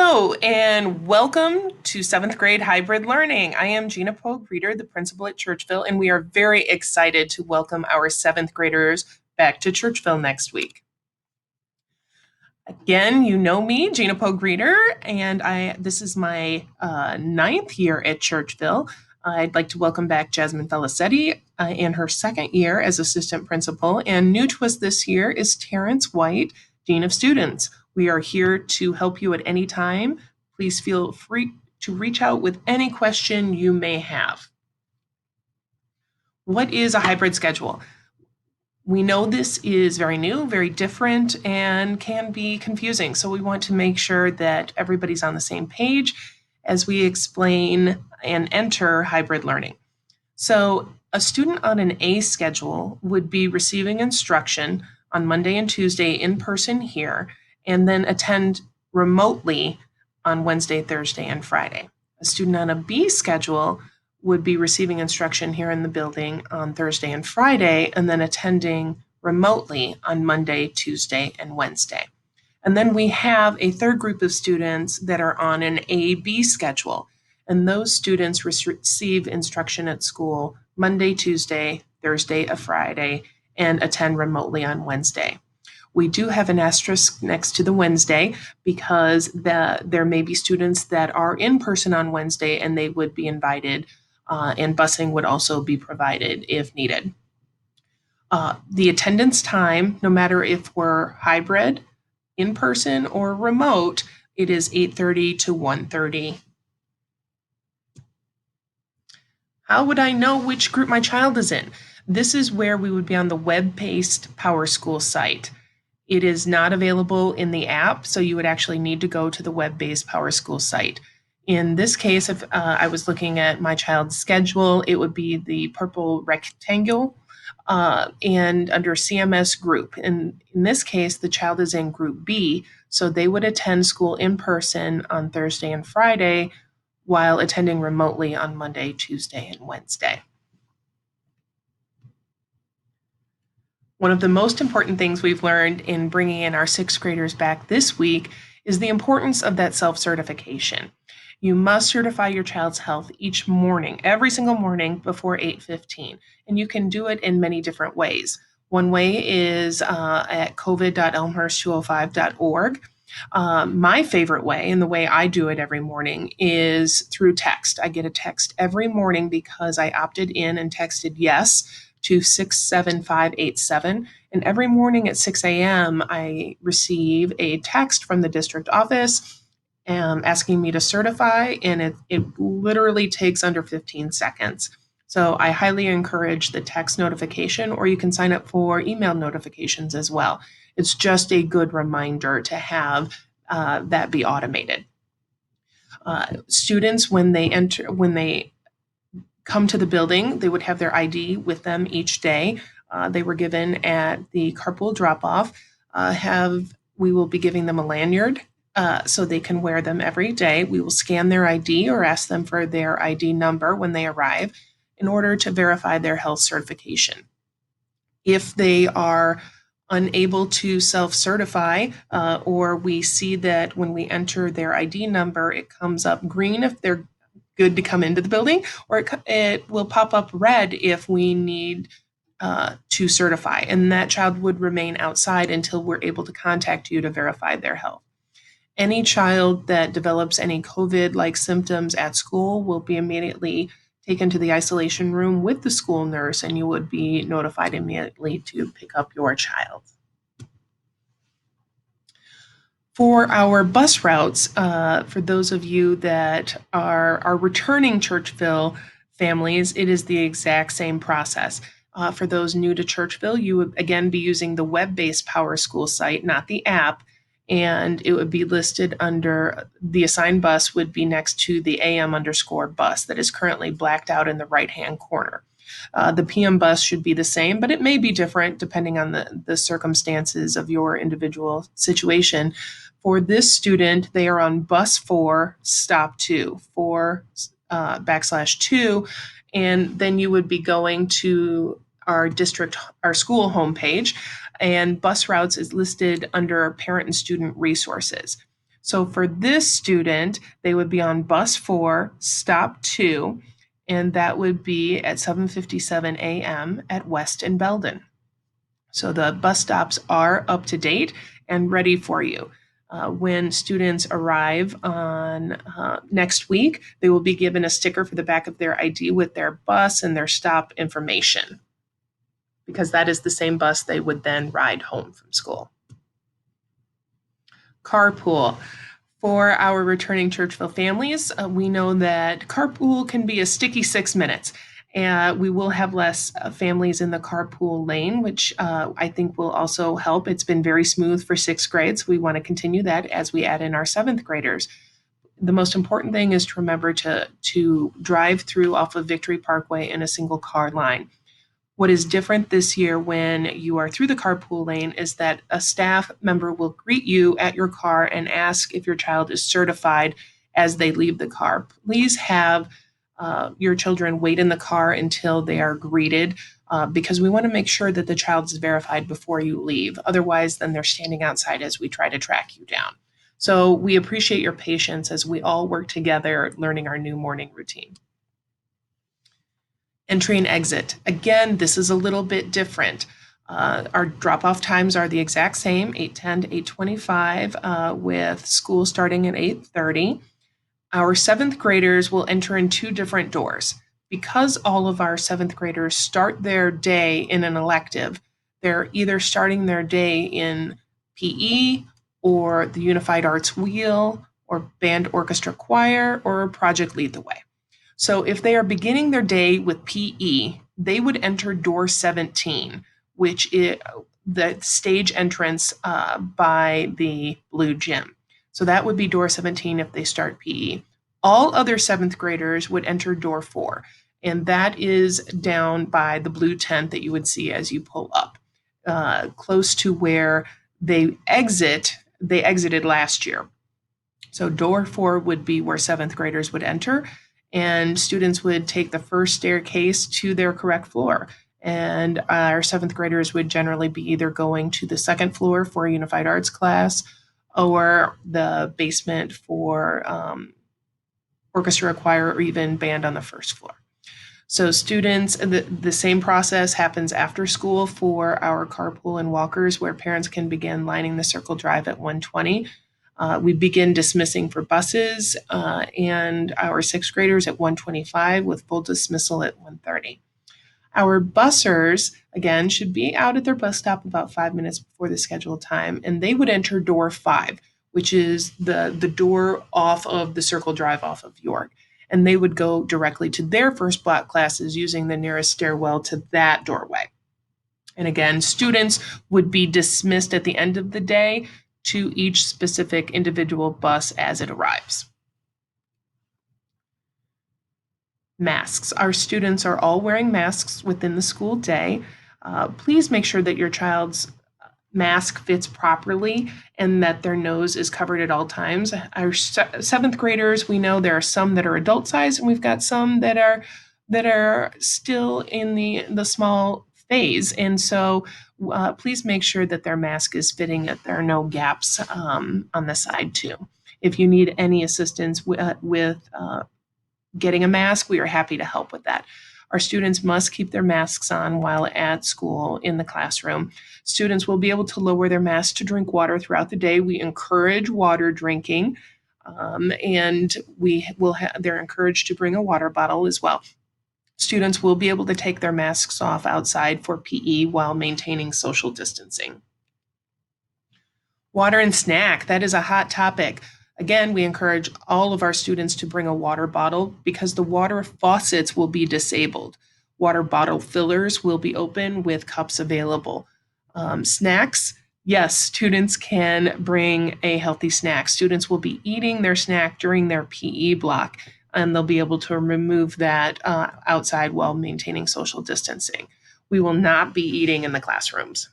Hello and welcome to 7th grade hybrid learning. I am Gina Pogue-Reeder, the principal at Churchville, and we are very excited to welcome our 7th graders back to Churchville next week. Again, you know me, Gina Pogue-Reeder, and this is my 9th year at Churchville. I'd like to welcome back Jasmine Felicetti in her 2nd year as assistant principal, and new to us this year is Terrence White, Dean of Students. We are here to help you at any time. Please feel free to reach out with any question you may have. What is a hybrid schedule? We know this is very new, very different, and can be confusing. So we want to make sure that everybody's on the same page as we explain and enter hybrid learning. So a student on an A schedule would be receiving instruction on Monday and Tuesday in person here, and then attend remotely on Wednesday, Thursday, and Friday. A student on a B schedule would be receiving instruction here in the building on Thursday and Friday, and then attending remotely on Monday, Tuesday, and Wednesday. And then we have a third group of students that are on an A-B schedule, and those students receive instruction at school Monday, Tuesday, Thursday, and Friday, and attend remotely on Wednesday. We do have an asterisk next to the Wednesday because there may be students that are in person on Wednesday and they would be invited, and busing would also be provided if needed. The attendance time, no matter if we're hybrid, in person, or remote, it is 8:30 to 1:30. How would I know which group my child is in? This is where we would be on the web-based PowerSchool site. It is not available in the app, so you would actually need to go to the web-based PowerSchool site. In this case, if I was looking at my child's schedule, it would be the purple rectangle and under CMS group. And in this case, the child is in group B, so they would attend school in person on Thursday and Friday while attending remotely on Monday, Tuesday, and Wednesday. One of the most important things we've learned in bringing in our 6th graders back this week is the importance of that self-certification. You must certify your child's health each morning, every single morning before 8:15, and you can do it in many different ways. One way is at covid.elmhurst205.org. My favorite way, and the way I do it every morning, is through text. I get a text every morning because I opted in and texted yes to 67587. And every morning at 6 a.m., I receive a text from the district office asking me to certify, and it literally takes under 15 seconds. So I highly encourage the text notification, or you can sign up for email notifications as well. It's just a good reminder to have that be automated. Students, when they come to the building, they would have their ID with them each day. They were given at the carpool drop-off. We will be giving them a lanyard so they can wear them every day. We will scan their ID or ask them for their ID number when they arrive in order to verify their health certification. If they are unable to self-certify, or we see that when we enter their ID number, it comes up green if they're good to come into the building, or it will pop up red if we need to certify, and that child would remain outside until we're able to contact you to verify their health. Any child that develops any COVID-like symptoms at school will be immediately taken to the isolation room with the school nurse, and you would be notified immediately to pick up your child. For our bus routes, for those of you that are returning Churchville families, it is the exact same process. For those new to Churchville, you would again be using the web-based PowerSchool site, not the app, and it would be listed under the assigned bus would be next to the AM_bus that is currently blacked out in the right-hand corner. The PM bus should be the same, but it may be different depending on the circumstances of your individual situation. For this student, they are on bus 4, stop 2, 4/2, and then you would be going to our school homepage, and bus routes is listed under parent and student resources. So for this student, they would be on bus 4, stop 2, and that would be at 7:57 a.m. at West and Belden. So the bus stops are up to date and ready for you. When students arrive on next week, they will be given a sticker for the back of their ID with their bus and their stop information, because that is the same bus they would then ride home from school. Carpool. For our returning Churchville families, we know that carpool can be a sticky 6 minutes. And we will have less families in the carpool lane, which I think will also help. It's been very smooth for 6th grades. We want to continue that as we add in our 7th graders. The most important thing is to remember to drive through off of Victory Parkway in a single car line. What is different this year when you are through the carpool lane is that a staff member will greet you at your car and ask if your child is certified as they leave the car. Please have your children wait in the car until they are greeted, because we want to make sure that the child is verified before you leave. Otherwise, then they're standing outside as we try to track you down. So we appreciate your patience as we all work together learning our new morning routine. Entry and exit. Again, this is a little bit different. Our drop-off times are the exact same, 8:10 to 8:25, with school starting at 8:30. Our 7th graders will enter in 2 different doors. Because all of our 7th graders start their day in an elective, they're either starting their day in PE or the Unified Arts Wheel or Band Orchestra Choir or Project Lead the Way. So if they are beginning their day with PE, they would enter door 17, which is the stage entrance by the blue gym. So that would be door 17 if they start PE. All other 7th graders would enter door 4, and that is down by the blue tent that you would see as you pull up, close to where they exited last year. So door 4 would be where 7th graders would enter, and students would take the first staircase to their correct floor. And our 7th graders would generally be either going to the 2nd floor for a Unified Arts class or the basement for orchestra, choir, or even band on the 1st floor. So students, the same process happens after school for our carpool and walkers, where parents can begin lining the circle drive at 1:20. We begin dismissing for buses and our 6th graders at 1:25 with full dismissal at 1:30. Our bussers, again, should be out at their bus stop about 5 minutes before the scheduled time, and they would enter door 5, which is the door off of the circle drive off of York. And they would go directly to their first block classes using the nearest stairwell to that doorway. And again, students would be dismissed at the end of the day to each specific individual bus as it arrives. Masks. Our students are all wearing masks within the school day. Please make sure that your child's mask fits properly and that their nose is covered at all times. Our 7th graders, we know there are some that are adult size, and we've got some that are still in the small phase. And so please make sure that their mask is fitting, that there are no gaps on the side too. If you need any assistance with getting a mask, we are happy to help with that. Our students must keep their masks on while at school in the classroom. Students will be able to lower their masks to drink water throughout the day. We encourage water drinking, and they're encouraged to bring a water bottle as well. Students will be able to take their masks off outside for PE while maintaining social distancing. Water and snack, that is a hot topic. Again, we encourage all of our students to bring a water bottle because the water faucets will be disabled. Water bottle fillers will be open with cups available. Snacks, yes, students can bring a healthy snack. Students will be eating their snack during their PE block, and they'll be able to remove that outside while maintaining social distancing. We will not be eating in the classrooms.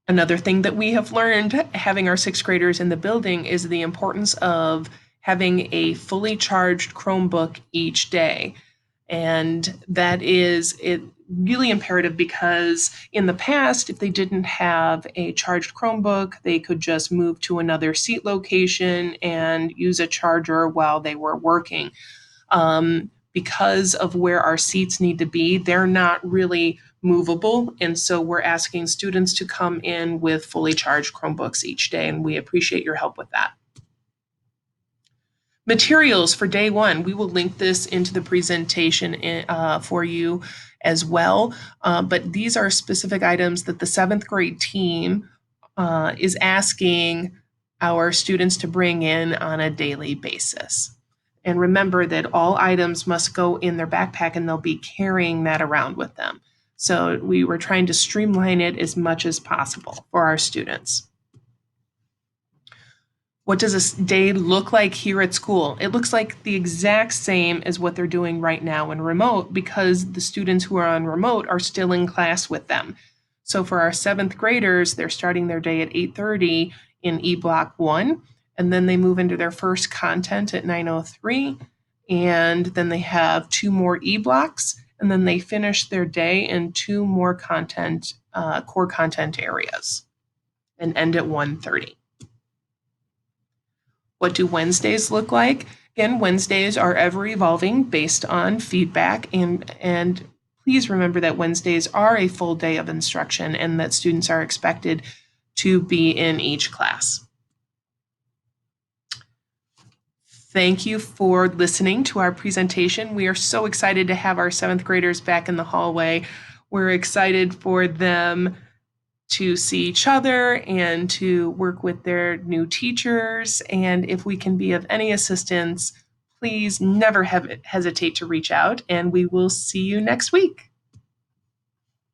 Another thing that we have learned having our 6th graders in the building is the importance of having a fully charged Chromebook each day. And that is really imperative because in the past, if they didn't have a charged Chromebook, they could just move to another seat location and use a charger while they were working. Because of where our seats need to be, they're not really movable. And so we're asking students to come in with fully charged Chromebooks each day, and we appreciate your help with that. Materials for day one, we will link this into the presentation for you as well. But these are specific items that the 7th grade team is asking our students to bring in on a daily basis. And remember that all items must go in their backpack and they'll be carrying that around with them. So we were trying to streamline it as much as possible for our students. What does this day look like here at school? It looks like the exact same as what they're doing right now in remote because the students who are on remote are still in class with them. So for our 7th graders, they're starting their day at 8:30 in E-Block 1, and then they move into their first content at 9:03, and then they have 2 more E-Blocks, and then they finish their day in 2 more content, core content areas, and end at 1:30. What do Wednesdays look like? Again, Wednesdays are ever evolving based on feedback, and please remember that Wednesdays are a full day of instruction and that students are expected to be in each class. Thank you for listening to our presentation. We are so excited to have our 7th graders back in the hallway. We're excited for them to see each other and to work with their new teachers. And if we can be of any assistance, please never hesitate to reach out, and we will see you next week.